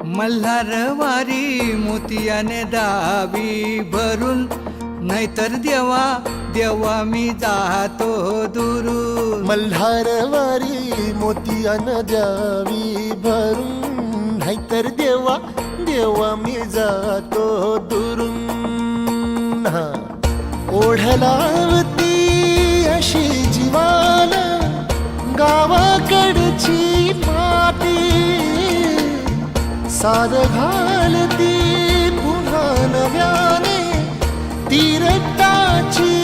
मल्हारवारी मोतियाने दावी भरून, नाहीतर देवा देवा मी जातो दुरून. मल्हारवारी मोतियानं द्यावी भरून, नाहीतर देवा देवा मी जातो दुरून. ओढलावती अशी जीवान गावाकडची माती, साद घालती पुन्हा नव्याने ती रक्ताची